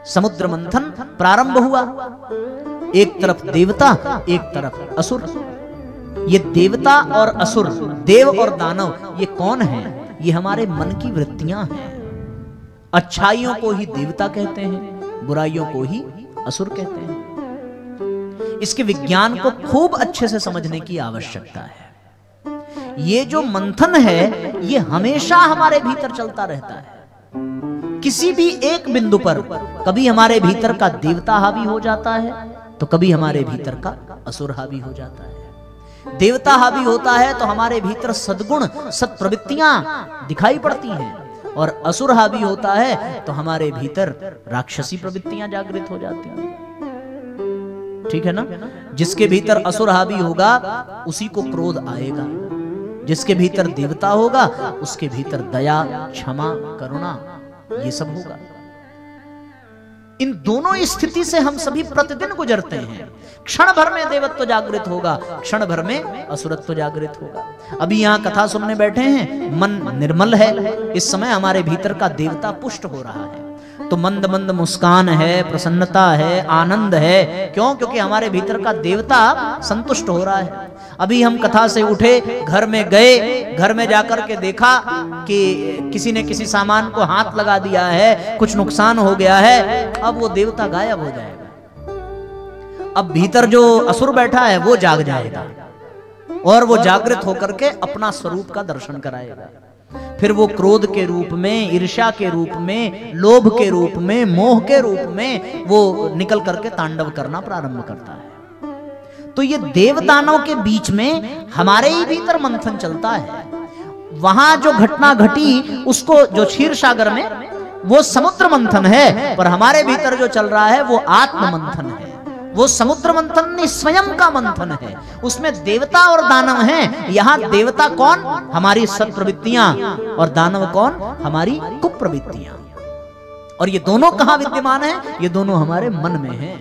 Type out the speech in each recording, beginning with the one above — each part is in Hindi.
समुद्र मंथन प्रारंभ हुआ। एक तरफ देवता, एक तरफ असुर। ये देवता और असुर, देव और दानव, ये कौन है? ये हमारे मन की वृत्तियां हैं। अच्छाइयों को ही देवता कहते हैं, बुराइयों को ही असुर कहते हैं। इसके विज्ञान को खूब अच्छे से समझने की आवश्यकता है। ये जो मंथन है ये हमेशा हमारे भीतर चलता रहता है। किसी भी एक बिंदु पर कभी हमारे भीतर का देवता हावी हो जाता है तो कभी हमारे भीतर का असुर हावी हो जाता है। देवता हावी होता है तो हमारे भीतर सद्गुण, सत्प्रवृत्तियां दिखाई पड़ती हैं, और असुर हावी होता है तो हमारे भीतर राक्षसी प्रवृत्तियां जागृत हो जाती हैं। ठीक है ना? जिसके भीतर असुर हावी होगा उसी को क्रोध आएगा, जिसके भीतर देवता होगा उसके भीतर दया, क्षमा, करुणा, ये सब होगा। इन दोनों स्थिति से हम सभी प्रतिदिन गुजरते हैं। क्षण भर में देवत्व जागृत होगा, क्षण भर में असुरत्व जागृत होगा। अभी यहाँ कथा सुनने बैठे हैं, मन निर्मल है, इस समय हमारे भीतर का देवता पुष्ट हो रहा है, तो मंद मंद मुस्कान है, प्रसन्नता है, आनंद है। क्यों? क्योंकि हमारे भीतर का देवता संतुष्ट हो रहा है। अभी हम कथा से उठे, घर में गए, घर में जाकर के देखा कि किसी ने किसी सामान को हाथ लगा दिया है, कुछ नुकसान हो गया है, अब वो देवता गायब हो जाएगा। अब भीतर जो असुर बैठा है वो जाग जाएगा और वो जागृत होकर के अपना स्वरूप का दर्शन कराएगा। फिर वो क्रोध के रूप में, ईर्ष्या के रूप में, लोभ के रूप में, मोह के रूप में वो निकल करके तांडव करना प्रारंभ करता है। तो ये देवदानों के बीच में हमारे ही भीतर मंथन चलता है। वहां जो घटना घटी उसको जो क्षीर सागर में वो समुद्र मंथन है, पर हमारे भीतर जो चल रहा है वो आत्म मंथन है। वो समुद्र मंथन नहीं, स्वयं का मंथन है। उसमें देवता और दानव हैं। यहाँ देवता कौन? हमारी सत्प्रवृत्तियां, और दानव कौन? हमारी कुप्रवृत्तियां। और ये दोनों कहाँ विद्यमान है? ये दोनों हमारे मन में हैं।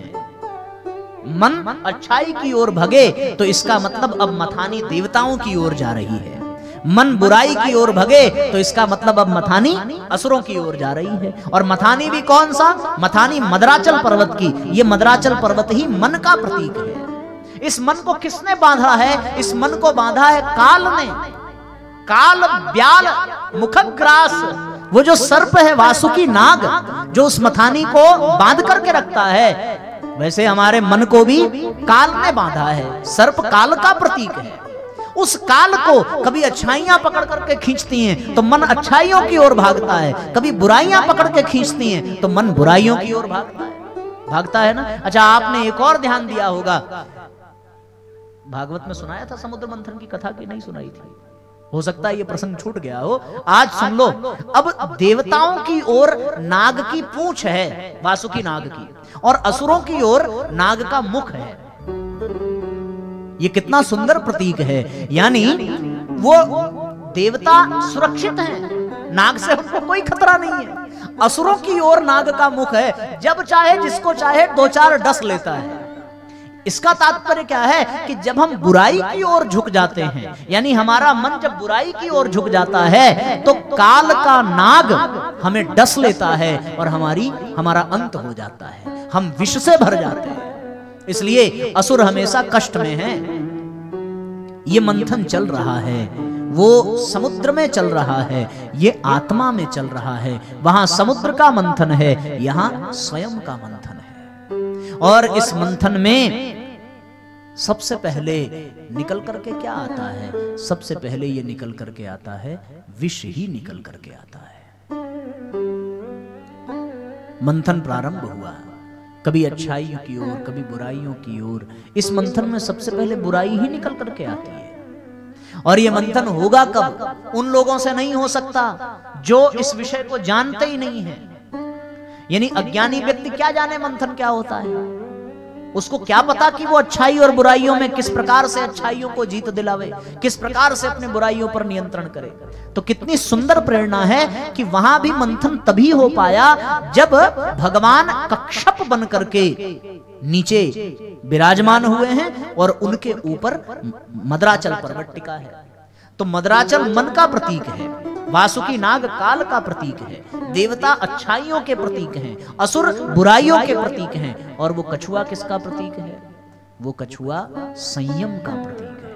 मन अच्छाई की ओर भगे तो इसका मतलब अब मथानी देवताओं की ओर जा रही है। मन बुराई की ओर भगे तो इसका मतलब अब मथानी असुरों की ओर जा रही है। और मथानी भी कौन सा? मथानी मदराचल पर्वत की। ये मदराचल पर्वत ही मन का प्रतीक है। इस मन को किसने बांधा है? इस मन को बांधा है काल ने। काल, ब्याल, मुखग्रास, वो जो सर्प है, वासुकी नाग, जो उस मथानी को बांध करके रखता है, वैसे हमारे मन को भी काल ने बांधा है। सर्प काल का प्रतीक है। उस काल को कभी अच्छाइयां पकड़ करके खींचती हैं तो मन अच्छाइयों की ओर भागता है, कभी बुराइयां पकड़ के खींचती हैं तो मन बुराइयों की ओर भागता है ना। अच्छा, आपने एक और ध्यान दिया होगा, भागवत में सुनाया था समुद्र मंथन की कथा की नहीं सुनाई थी? हो सकता है ये प्रसंग छूट गया हो, आज सुन लो। अब देवताओं की ओर नाग की पूंछ है, वासुकी नाग की, और असुरों की ओर नाग का मुख है। ये कितना सुंदर प्रतीक है। यानी वो देवता सुरक्षित हैं, नाग से उनको कोई खतरा नहीं है। असुरों की ओर नाग का मुख है, जब चाहे जिसको चाहे दो चार डस लेता है। इसका तात्पर्य क्या है कि जब हम बुराई की ओर झुक जाते हैं, यानी हमारा मन जब बुराई की ओर झुक जाता है तो काल का नाग हमें डस लेता है और हमारा अंत हो जाता है, हम विष से भर जाते हैं। इसलिए असुर हमेशा कष्ट में है। ये मंथन चल रहा है, वो समुद्र में चल रहा है, ये आत्मा में चल रहा है। वहां समुद्र का मंथन है, यहां स्वयं का मंथन है। और इस मंथन में सबसे पहले निकल करके क्या आता है? सबसे पहले ये निकल करके आता है, विष ही निकल करके आता है। मंथन प्रारंभ हुआ, कभी अच्छाइयों की ओर, कभी बुराइयों की ओर। इस मंथन में सबसे पहले बुराई ही निकल करके आती है। और ये मंथन होगा कब? उन लोगों से नहीं हो सकता जो इस विषय को जानते ही नहीं है। यानी अज्ञानी व्यक्ति क्या जाने मंथन क्या होता है? उसको क्या पता कि वो अच्छाई और बुराइयों में किस प्रकार से अच्छाइयों को जीत दिलावे, किस प्रकार से अपने बुराइयों पर नियंत्रण करे। तो कितनी सुंदर प्रेरणा है कि वहां भी मंथन तभी हो पाया जब भगवान कक्षप बन करके नीचे विराजमान हुए हैं और उनके ऊपर मदराचल पर्वत टिका है। तो मदराचल मन का प्रतीक है। वासुकी नाग काल का प्रतीक है, देवता अच्छाइयों के प्रतीक हैं, असुर बुराइयों के प्रतीक हैं, और वो कछुआ किसका प्रतीक है? वो कछुआ संयम का प्रतीक है।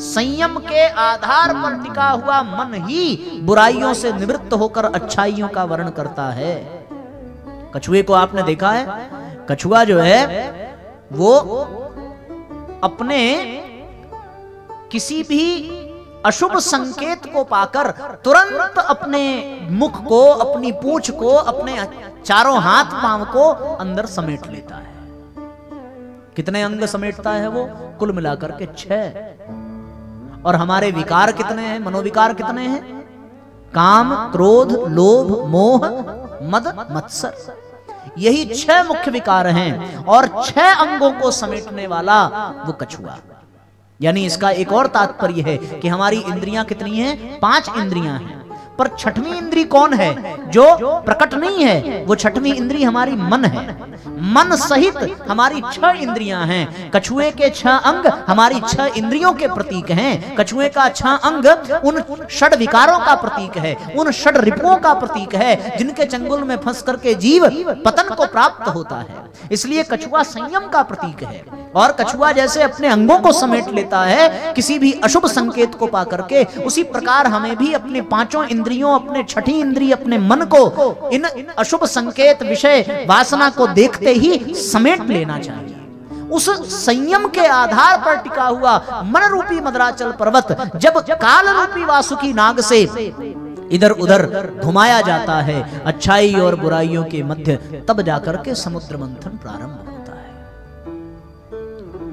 संयम के आधार पर टिका हुआ मन ही बुराइयों से निवृत्त होकर अच्छाइयों का वर्ण करता है। कछुए को आपने देखा है, कछुआ जो है वो अपने किसी भी अशुभ संकेत को पाकर तुरंत अपने मुख को, अपनी पूंछ को, अपने चारों हाथ पांव को अंदर समेट लेता है। कितने अंग समेटता है वो? कुल मिलाकर के 6। और हमारे विकार कितने हैं? मनोविकार कितने हैं? काम, क्रोध, लोभ, मोह, मद, मत्सर, यही 6 मुख्य विकार हैं, और 6 अंगों को समेटने वाला वो कछुआ। यानी इसका एक और तात्पर्य है कि हमारी इंद्रियां कितनी हैं? 5 इंद्रियां हैं, पर छठवीं इंद्री कौन है जो प्रकट नहीं है? वो छठवीं इंद्री हमारी मन है। मन सहित हमारी 6 इंद्रियां हैं। कछुए के 6 अंग हमारी 6 इंद्रियों के प्रतीक हैं। कछुए का 6 अंग उन षड विकारों का प्रतीक है, उन षड रिपुओं का प्रतीक है, जिनके चंगुल में फंस करके जीव पतन को प्राप्त होता है। इसलिए कछुआ संयम का प्रतीक है। और कछुआ जैसे अपने अंगों को समेट लेता है किसी भी अशुभ संकेत को पा करके, उसी प्रकार हमें भी अपने 5 इंद्रियों, अपने छठी इंद्रिय, अपने मन को इन अशुभ संकेत, विषय, वासना को देखते ही समेट लेना चाहिए। उस संयम के आधार पर टिका हुआ मन रूपी मद्राचल पर्वत जब काल रूपी वासुकी नाग से इधर उधर घुमाया जाता है अच्छाई और बुराइयों के मध्य, तब जाकर के समुद्र मंथन प्रारंभ होता है।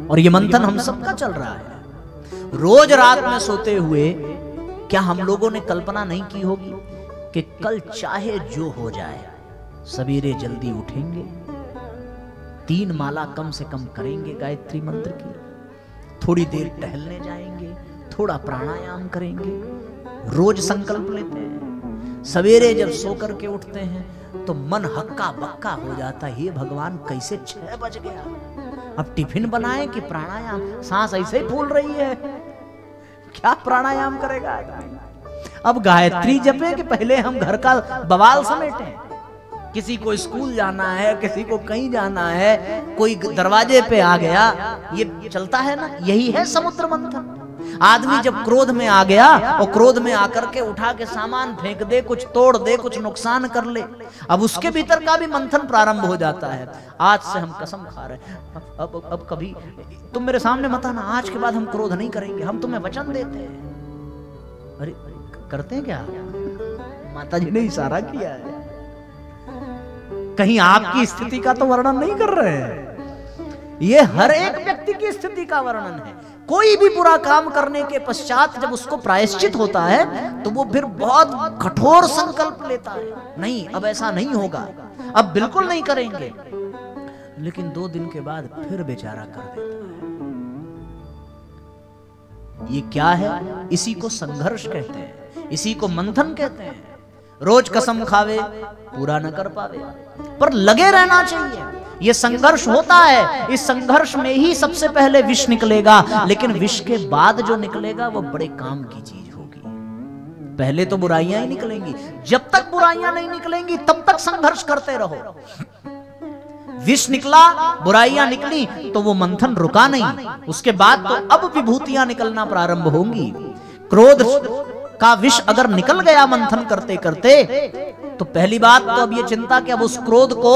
और ये मंथन हम सबका चल रहा है। रोज रात में सोते हुए क्या हम लोगों ने कल्पना नहीं की होगी कि कल चाहे जो हो जाए, सवेरे जल्दी उठेंगे, 3 माला कम से कम करेंगे गायत्री मंत्र की, थोड़ी देर टहलने जाएंगे, थोड़ा प्राणायाम करेंगे। रोज संकल्प लेते हैं। सवेरे जब सो करके उठते हैं तो मन हक्का बक्का हो जाता है, हे भगवान कैसे 6 बज गया, अब टिफिन बनाएं कि प्राणायाम? सांस ऐसे ही फूल रही है, क्या प्राणायाम करेगा आदमी? अब गायत्री जपे कि पहले हम घर का बवाल समेटें? किसी को स्कूल जाना है, किसी को कहीं जाना है, कोई दरवाजे पे आ गया, ये चलता है ना। यही है समुद्र मंथन। आदमी जब क्रोध में आ गया और क्रोध में आकर के उठा के सामान फेंक दे, कुछ तोड़ दे, कुछ नुकसान कर ले, अब उसके भीतर का भी मंथन प्रारंभ हो जाता है। आज से हम कसम खा रहे हैं, अब कभी तुम मेरे सामने मत आना, आज के बाद हम क्रोध नहीं करेंगे, हम तुम्हें वचन देते हैं। अरे करते हैं क्या? माता जी ने इशारा किया है, कहीं आपकी स्थिति का तो वर्णन नहीं कर रहे हैं। ये हर एक व्यक्ति की स्थिति का वर्णन है। कोई भी बुरा काम करने के पश्चात जब उसको प्रायश्चित होता है तो वो फिर बहुत कठोर संकल्प लेता है, नहीं अब ऐसा नहीं होगा, अब बिल्कुल नहीं करेंगे। लेकिन 2 दिन के बाद फिर बेचारा कर देता है। ये क्या है? इसी को संघर्ष कहते हैं, इसी को मंथन कहते हैं। रोज कसम खावे, पूरा न कर पावे, पर लगे रहना चाहिए। ये संघर्ष होता है, इस संघर्ष में ही सबसे पहले विष निकलेगा, लेकिन विष के बाद जो निकलेगा वो बड़े काम की चीज होगी। पहले तो बुराइयां ही निकलेंगी, जब तक बुराइयां नहीं निकलेंगी तब तक संघर्ष करते रहो। विष निकला, बुराइयां निकली तो वो मंथन रुका नहीं, उसके बाद तो अब विभूतियां निकलना प्रारंभ होंगी। क्रोध का विष अगर निकल गया मंथन करते करते, तो पहली बात तो अब ये चिंता कि अब उस क्रोध को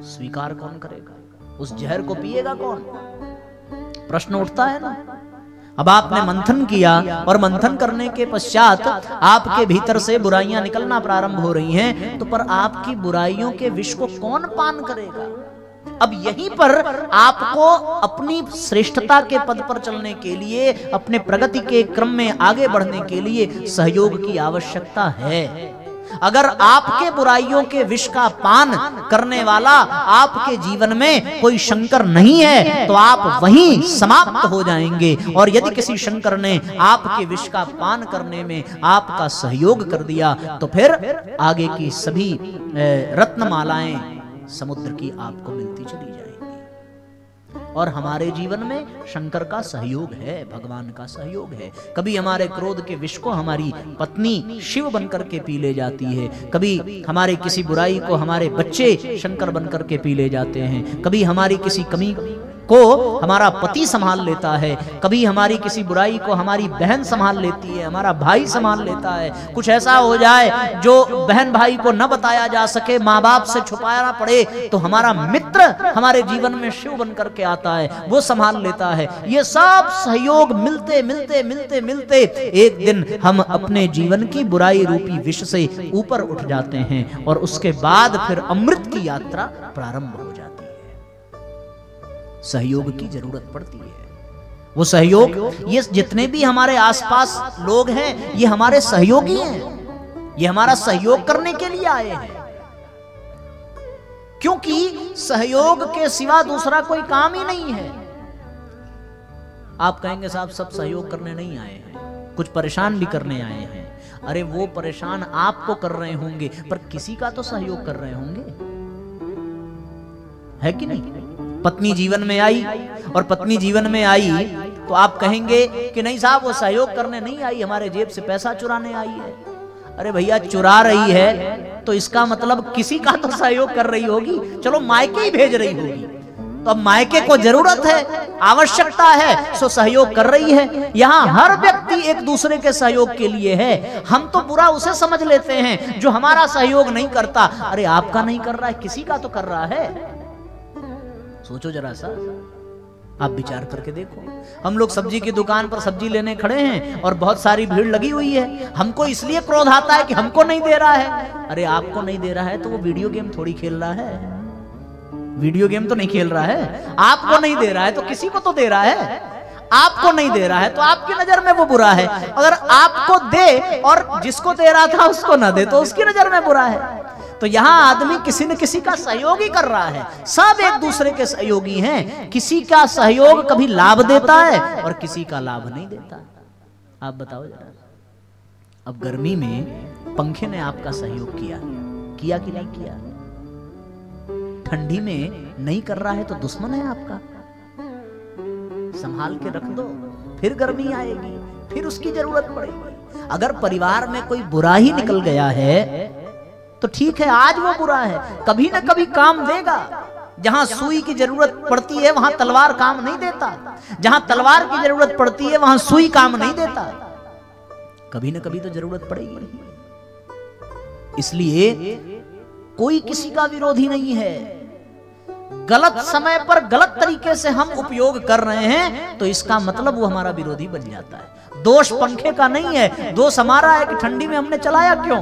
स्वीकार कौन करेगा, उस जहर को पिएगा कौन? प्रश्न उठता है ना। अब आपने मंथन किया और मंथन करने के पश्चात आपके भीतर से बुराइयां निकलना प्रारंभ हो रही हैं, तो पर आपकी बुराइयों के विष को कौन पान करेगा? अब यहीं पर आपको अपनी श्रेष्ठता के पद पर चलने के लिए, अपने प्रगति के क्रम में आगे बढ़ने के लिए सहयोग की आवश्यकता है। अगर आपके बुराइयों के विष का पान करने वाला आपके जीवन में कोई शंकर नहीं है तो आप वहीं समाप्त हो जाएंगे। और यदि किसी शंकर ने आपके विष का पान करने में आपका सहयोग कर दिया तो फिर आगे की सभी रत्नमालाएं समुद्र की आपको मिलती चली जाएंगी। और हमारे जीवन में शंकर का सहयोग है, भगवान का सहयोग है। कभी हमारे क्रोध के विष को हमारी पत्नी शिव बनकर के पी ले जाती है, कभी हमारे किसी बुराई को हमारे बच्चे शंकर बनकर के पी ले जाते हैं, कभी हमारी किसी कमी को हमारा पति संभाल लेता है, कभी हमारी किसी बुराई को हमारी बहन संभाल लेती है, हमारा भाई संभाल लेता है। कुछ ऐसा हो जाए जो बहन भाई को न बताया जा सके, माँ बाप से छुपाना पड़े, तो हमारा मित्र हमारे जीवन में शिव बन करके आता है, वो संभाल लेता है। ये सब सहयोग मिलते मिलते मिलते मिलते एक दिन हम अपने जीवन की बुराई रूपी विष से ऊपर उठ जाते हैं और उसके बाद फिर अमृत की यात्रा प्रारंभ हो जाती है। सहयोग की जरूरत पड़ती है। वो सहयोग, ये जितने भी हमारे आसपास लोग हैं ये हमारे सहयोगी हैं, ये हमारा सहयोग करने के लिए आए हैं, क्योंकि सहयोग के सिवा दूसरा कोई काम ही नहीं है। आप कहेंगे साहब सब सहयोग करने नहीं आए हैं, कुछ परेशान भी करने आए हैं। अरे वो परेशान आपको कर रहे होंगे पर किसी का तो सहयोग कर रहे होंगे, है कि नहीं? पत्नी जीवन में आई और पत्नी जीवन में आई तो आप कहेंगे कि नहीं साहब वो सहयोग करने नहीं आई, हमारे जेब से पैसा चुराने आई है। अरे भैया चुरा रही है तो इसका मतलब किसी का तो सहयोग कर रही होगी, चलो मायके ही भेज रही होगी, तो अब मायके को जरूरत है, आवश्यकता है, सो सहयोग कर रही है। यहाँ हर व्यक्ति एक दूसरे के सहयोग के लिए है। हम तो बुरा उसे समझ लेते हैं जो हमारा सहयोग नहीं करता। अरे आपका नहीं कर रहा है, किसी का तो कर रहा है। सोचो जरा सा, आप विचार करके देखो। हम लोग सब्जी की दुकान पर सब्जी लेने खड़े हैं और बहुत सारी भीड़ लगी हुई है, हमको इसलिए क्रोध आता है कि हमको नहीं दे रहा है। अरे आपको नहीं दे रहा है तो वो वीडियो गेम थोड़ी खेल रहा है, वीडियो गेम तो नहीं खेल रहा है। आपको नहीं दे रहा है तो किसी को तो दे रहा है, आपको नहीं दे रहा है तो आपकी नजर में वो बुरा है। अगर आपको दे और जिसको दे रहा था उसको ना दे तो उसकी नजर में बुरा है। तो यहाँ आदमी किसी न किसी का सहयोग ही कर रहा है, सब एक दूसरे के सहयोगी हैं। किसी का सहयोग कभी लाभ देता है और किसी का लाभ नहीं देता। आप बताओ जरा, अब गर्मी में पंखे ने आपका सहयोग किया कि नहीं किया? ठंडी में नहीं कर रहा है तो दुश्मन है आपका। संभाल के रख दो, फिर गर्मी आएगी, फिर उसकी जरूरत पड़ेगी। अगर परिवार में कोई बुरा ही निकल गया है तो ठीक है, आज वो बुरा है, कभी ना कभी काम देगा। जहां सुई की जरूरत पड़ती है वहां तलवार काम नहीं देता, जहां तलवार की जरूरत पड़ती है वहां सुई काम नहीं देता। कभी ना कभी तो जरूरत पड़ेगी। इसलिए कोई किसी का विरोधी नहीं है। गलत समय पर गलत तरीके से हम उपयोग कर रहे हैं तो इसका मतलब वो हमारा विरोधी बन जाता है। दोष पंखे का नहीं है, दोष हमारा है कि ठंडी में हमने चलाया क्यों।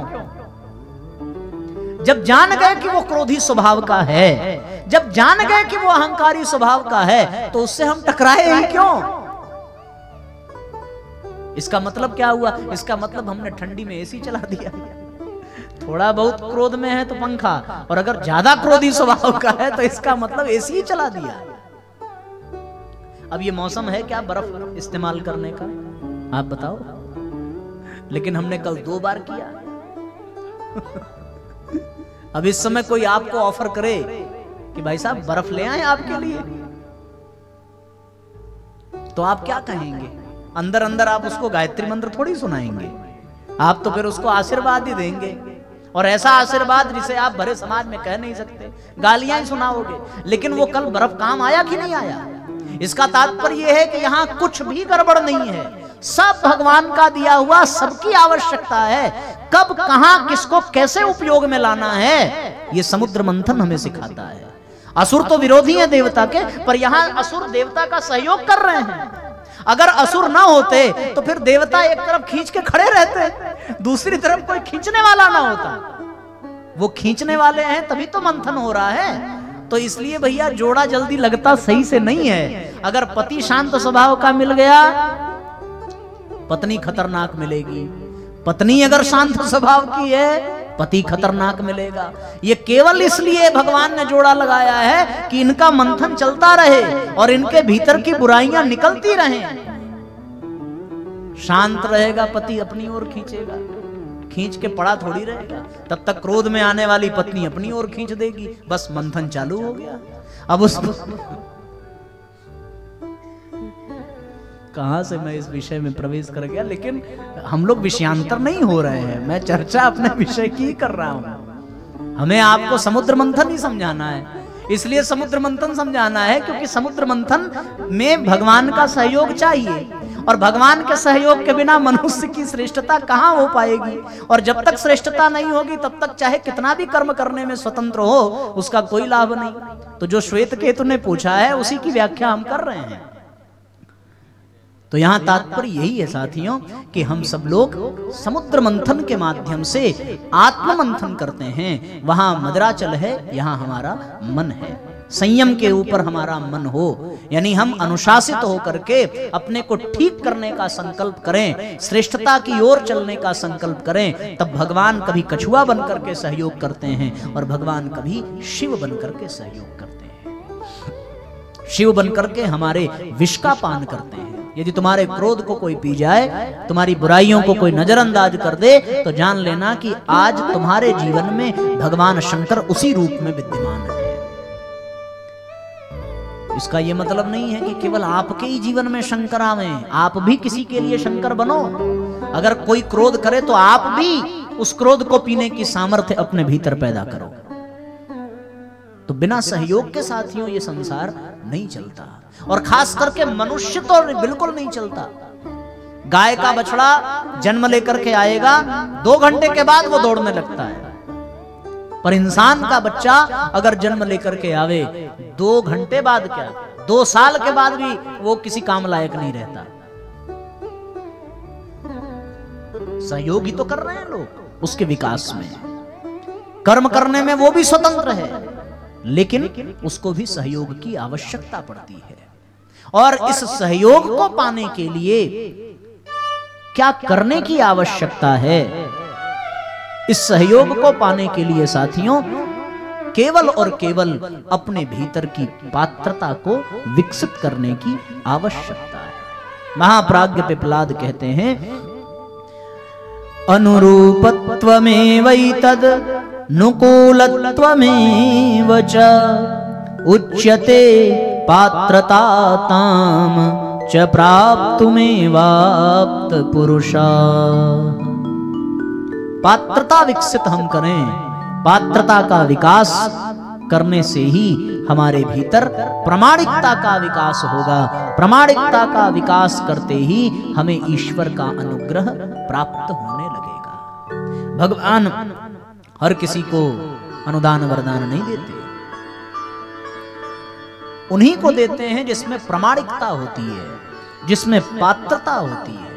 जब जान गए कि वो क्रोधी स्वभाव का है, जब जान गए कि वो अहंकारी स्वभाव का है, तो उससे हम टकराए ही क्यों। इसका मतलब क्या हुआ? इसका मतलब हमने ठंडी में एसी चला दिया। थोड़ा बहुत क्रोध में है तो पंखा, और अगर ज्यादा क्रोधी स्वभाव का है तो इसका मतलब एसी ही चला दिया। अब ये मौसम है क्या बर्फ इस्तेमाल करने का? आप बताओ। लेकिन हमने कल 2 बार किया। अब इस समय कोई आपको ऑफर करे कि भाई साहब बर्फ ले आए आपके लिए, तो आप क्या कहेंगे? अंदर अंदर आप उसको गायत्री मंत्र थोड़ी सुनाएंगे, आप तो फिर उसको आशीर्वाद ही देंगे, और ऐसा आशीर्वाद जिसे आप भरे समाज में कह नहीं सकते, गालियां ही सुनाओगे। लेकिन वो कल बर्फ काम आया कि नहीं आया? इसका तात्पर्य यह है कि यहाँ कुछ भी गड़बड़ नहीं है, सब भगवान का दिया हुआ, सबकी आवश्यकता है। कब कहां किसको कैसे उपयोग में लाना है ये समुद्र मंथन हमें सिखाता है। असुर तो विरोधी है देवता के, पर यहां असुर देवता का सहयोग कर रहे हैं। अगर असुर ना होते तो फिर देवता एक तरफ खींच के खड़े रहते, दूसरी तरफ कोई खींचने वाला ना होता। वो खींचने वाले हैं तभी तो मंथन हो रहा है। तो इसलिए भैया जोड़ा जल्दी लगता सही से नहीं है। अगर पति शांत स्वभाव का मिल गया, पत्नी खतरनाक मिलेगी। पत्नी अगर शांत स्वभाव की है, पति खतरनाक मिलेगा। ये केवल इसलिए भगवान ने जोड़ा लगाया है कि इनका मंथन चलता रहे और इनके भीतर की बुराइयां निकलती रहें। शांत रहेगा पति अपनी ओर खींचेगा, खींच के पड़ा थोड़ी रहेगा। तब तक क्रोध में आने वाली पत्नी अपनी ओर खींच देगी, बस मंथन चालू हो गया। अब कहां से मैं इस विषय में प्रवेश कर गया, लेकिन हम लोग विषयांतर नहीं हो रहे हैं, मैं चर्चा अपने विषय की कर रहा हूं। हमें आपको समुद्र मंथन ही समझाना है, इसलिए समुद्र मंथन समझाना है क्योंकि समुद्र मंथन में भगवान का सहयोग चाहिए, और भगवान के सहयोग के बिना मनुष्य की श्रेष्ठता कहां हो पाएगी। और जब तक श्रेष्ठता नहीं होगी तब तक चाहे कितना भी कर्म करने में स्वतंत्र हो, उसका कोई लाभ नहीं। तो जो श्वेत केतु ने पूछा है उसी की व्याख्या हम कर रहे हैं। तो यहां तात्पर्य यही है साथियों कि हम सब लोग समुद्र मंथन के माध्यम से आत्म मंथन करते हैं। वहां मदराचल है, यहां हमारा मन है। संयम के ऊपर हमारा मन हो, यानी हम अनुशासित होकर के अपने को ठीक करने का संकल्प करें, श्रेष्ठता की ओर चलने का संकल्प करें, तब भगवान कभी कछुआ बनकर के सहयोग करते हैं और भगवान कभी शिव बनकर के सहयोग करते हैं। शिव बनकर के हमारे विष का पान करते हैं। यदि तुम्हारे क्रोध को कोई पी जाए, तुम्हारी बुराइयों को कोई नजरअंदाज कर दे, तो जान लेना कि आज तुम्हारे जीवन में भगवान शंकर उसी रूप में विद्यमान है। इसका यह मतलब नहीं है कि केवल आपके ही जीवन में शंकर आवे, आप भी किसी के लिए शंकर बनो। अगर कोई क्रोध करे तो आप भी उस क्रोध को पीने की सामर्थ्य अपने भीतर पैदा करो। तो बिना सहयोग के साथियों ये संसार नहीं चलता, और खास करके मनुष्य तो बिल्कुल नहीं चलता। गाय का बछड़ा जन्म लेकर के आएगा, 2 घंटे के बाद वो दौड़ने लगता है, पर इंसान का बच्चा अगर जन्म लेकर के आवे 2 घंटे बाद क्या 2 साल के बाद भी वो किसी काम लायक नहीं रहता। सहयोग ही तो कर रहे हैं लोग उसके विकास में, कर्म करने में वो भी स्वतंत्र है, लेकिन उसको भी सहयोग की आवश्यकता पड़ती है। और इस सहयोग को पाने के लिए क्या करने की आवश्यकता है? इस सहयोग को पाने के लिए साथियों केवल और केवल अपने भीतर की पात्रता को विकसित करने की आवश्यकता है। महाप्राज्ञ पिपलाद कहते हैं, अनुरूपत्वमेवैतद् नुकूलत्वमेव च उच्यते पात्रताताम च प्राप्तुमेवाप्त पुरुषा। पात्रता विकसित हम करें, पात्रता का विकास करने से ही हमारे भीतर प्रामाणिकता का विकास होगा। प्रामाणिकता का विकास करते ही हमें ईश्वर का अनुग्रह प्राप्त होने लगेगा। भगवान हर किसी को अनुदान वरदान नहीं देते, उन्हीं को देते हैं जिसमें प्रामाणिकता होती है, जिसमें पात्रता होती है।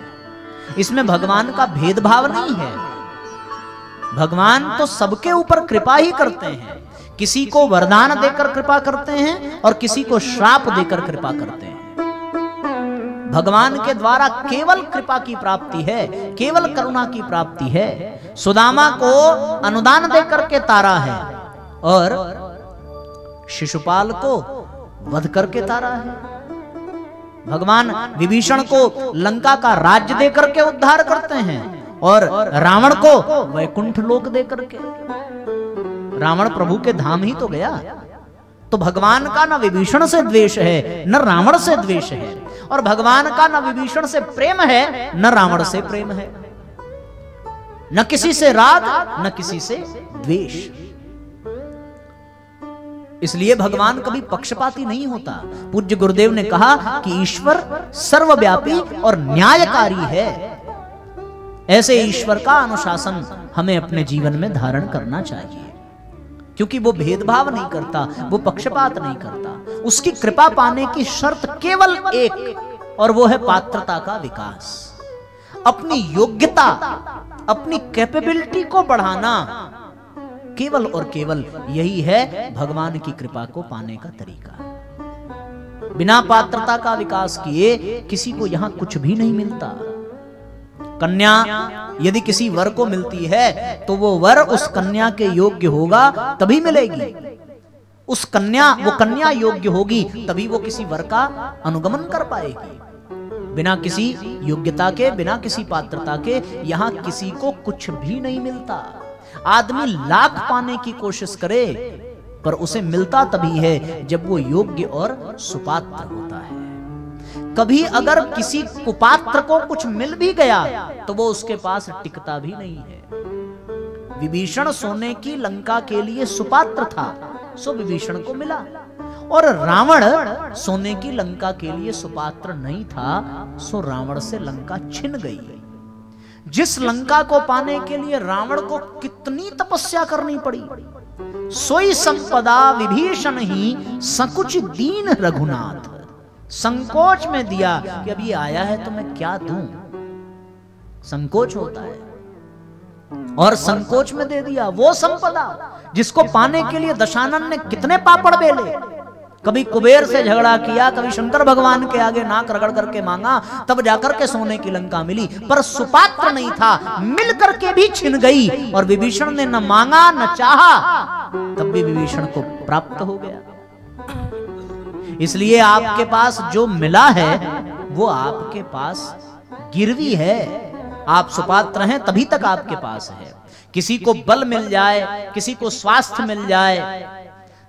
इसमें भगवान का भेदभाव नहीं है। भगवान तो सबके ऊपर कृपा ही करते हैं, किसी को वरदान देकर कृपा करते हैं और किसी को श्राप देकर कृपा करते हैं। भगवान के द्वारा केवल कृपा की प्राप्ति है, केवल करुणा की प्राप्ति है। सुदामा को अनुदान देकर के तारा है और शिशुपाल को वध करके तारा है। भगवान विभीषण को लंका का राज्य देकर के उद्धार करते हैं और रावण को वैकुंठ लोक दे करके। रावण प्रभु के धाम ही तो गया। तो भगवान का न विभीषण से द्वेष है न रावण से द्वेष है, और भगवान का न विभीषण से प्रेम है न रावण से प्रेम है, न किसी से राग न किसी से द्वेष। इसलिए भगवान कभी पक्षपाती नहीं होता। पूज्य गुरुदेव ने कहा कि ईश्वर सर्वव्यापी और न्यायकारी है। ऐसे ईश्वर का अनुशासन हमें अपने जीवन में धारण करना चाहिए, क्योंकि वो भेदभाव नहीं करता, वो पक्षपात नहीं करता। उसकी कृपा पाने की शर्त केवल एक, और वो है पात्रता का विकास। अपनी योग्यता, अपनी कैपेबिलिटी को बढ़ाना, केवल और केवल यही है भगवान की कृपा को पाने का तरीका। बिना पात्रता का विकास किए किसी को यहां कुछ भी नहीं मिलता। कन्या यदि किसी वर को मिलती है तो वो वर उस कन्या के योग्य होगा तभी मिलेगी। वो कन्या योग्य होगी तभी वो किसी वर का अनुगमन कर पाएगी। बिना किसी योग्यता के, बिना किसी पात्रता के यहां किसी को कुछ भी नहीं मिलता। आदमी लाख पाने की कोशिश करे पर उसे मिलता तभी है जब वो योग्य और सुपात्र होता है। कभी अगर किसी कुपात्र को कुछ मिल भी गया तो वो उसके पास टिकता भी नहीं है। विभीषण सोने की लंका के लिए सुपात्र था, सो विभीषण को मिला, और रावण सोने की लंका के लिए सुपात्र नहीं था, सो रावण से लंका छिन गई। जिस लंका को पाने के लिए रावण को कितनी तपस्या करनी पड़ी, सोई संपदा विभीषण ही संकुच दीन रघुनाथ। संकोच में दिया कि अब ये आया है तो मैं क्या दूं, संकोच होता है, और संकोच में दे दिया वो संपदा जिसको पाने के लिए दशानन ने कितने पापड़ बेले। कभी कुबेर से झगड़ा किया, कभी शंकर भगवान के आगे नाक रगड़ करके मांगा, तब जाकर के सोने की लंका मिली, पर सुपात्र नहीं था, मिल करके भी छिन गई। और विभीषण ने न मांगा न चाहा, तब भी विभीषण को प्राप्त हो गया। इसलिए आपके पास जो मिला है वो आपके पास गिरवी है। आप सुपात्र हैं तभी तक आपके पास है। किसी को बल मिल जाए, किसी को स्वास्थ्य मिल जाए,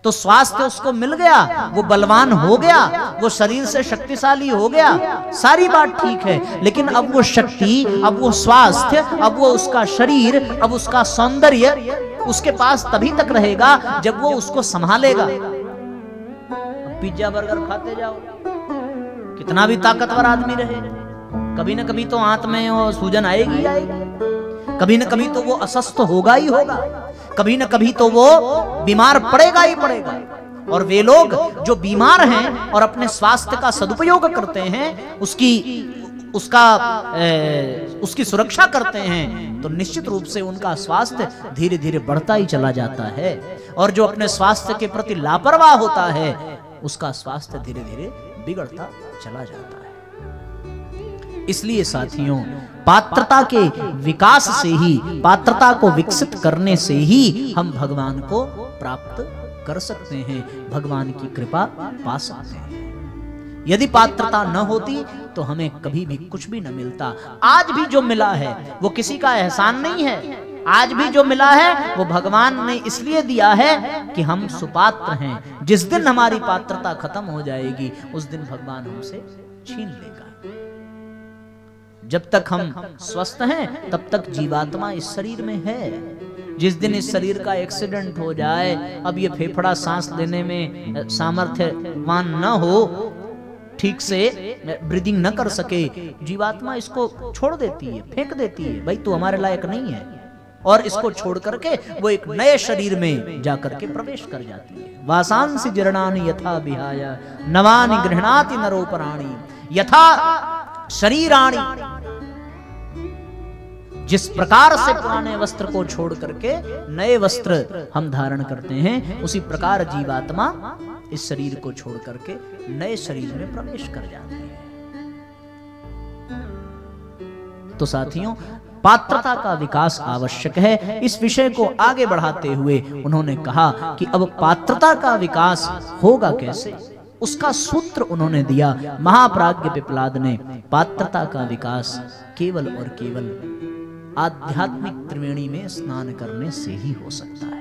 तो स्वास्थ्य उसको मिल गया, वो बलवान हो गया, वो शरीर से शक्तिशाली हो गया, सारी बात ठीक है। लेकिन अब वो शक्ति, अब वो स्वास्थ्य, अब वो उसका शरीर, अब उसका सौंदर्य उसके पास तभी तक रहेगा जब वो उसको संभालेगा। पिज्जा बर्गर खाते जाओ, कितना भी ताकतवर आदमी रहे, कभी न कभी तो आंत में वो सूजन आएगी आएगी, कभी न कभी तो वो अस्वस्थ होगा ही होगा, कभी न कभी तो वो बीमार पड़ेगा ही पड़ेगा। और वे लोग जो बीमार हैं और अपने स्वास्थ्य का सदुपयोग करते हैं, उसकी सुरक्षा करते हैं, तो निश्चित रूप से उनका स्वास्थ्य धीरे धीरे बढ़ता ही चला जाता है। और जो अपने स्वास्थ्य के प्रति लापरवाह होता है, उसका स्वास्थ्य धीरे धीरे बिगड़ता चला जाता है। इसलिए साथियों, पात्रता के विकास से ही, पात्रता को विकसित करने से ही हम भगवान को प्राप्त कर सकते हैं, भगवान की कृपा पा सकते हैं। यदि पात्रता न होती तो हमें कभी भी कुछ भी न मिलता। आज भी जो मिला है वो किसी का एहसान नहीं है, आज भी जो मिला है वो भगवान ने इसलिए दिया है कि हम सुपात्र हैं। जिस दिन हमारी पात्रता खत्म हो जाएगी, उस दिन भगवान हमसे छीन लेगा। जब तक हम स्वस्थ हैं तब तक जीवात्मा इस शरीर में है। जिस दिन इस शरीर का एक्सीडेंट हो जाए, अब ये फेफड़ा सांस लेने में सामर्थ्यवान न हो, ठीक से ब्रीदिंग न कर सके, जीवात्मा इसको छोड़ देती है, फेंक देती है, भाई तू हमारे लायक नहीं है, और इसको छोड़ करके वो एक नए शरीर में जाकर के प्रवेश कर जाती है। वासांसि जीर्णानि यथा विहाय नवानि गृह्णाति नरो प्राणि यथा शरीराणि। जिस प्रकार से पुराने वस्त्र को छोड़ करके नए वस्त्र हम धारण करते हैं, उसी प्रकार जीवात्मा इस शरीर को छोड़ करके नए शरीर में प्रवेश कर जाती है। तो साथियों, पात्रता का विकास आवश्यक है। इस विषय को आगे बढ़ाते हुए उन्होंने कहा कि अब पात्रता का विकास होगा कैसे, उसका सूत्र उन्होंने दिया। महाप्राज्ञ पिप्लाद ने पात्रता का विकास केवल और केवल आध्यात्मिक त्रिवेणी में स्नान करने से ही हो सकता है।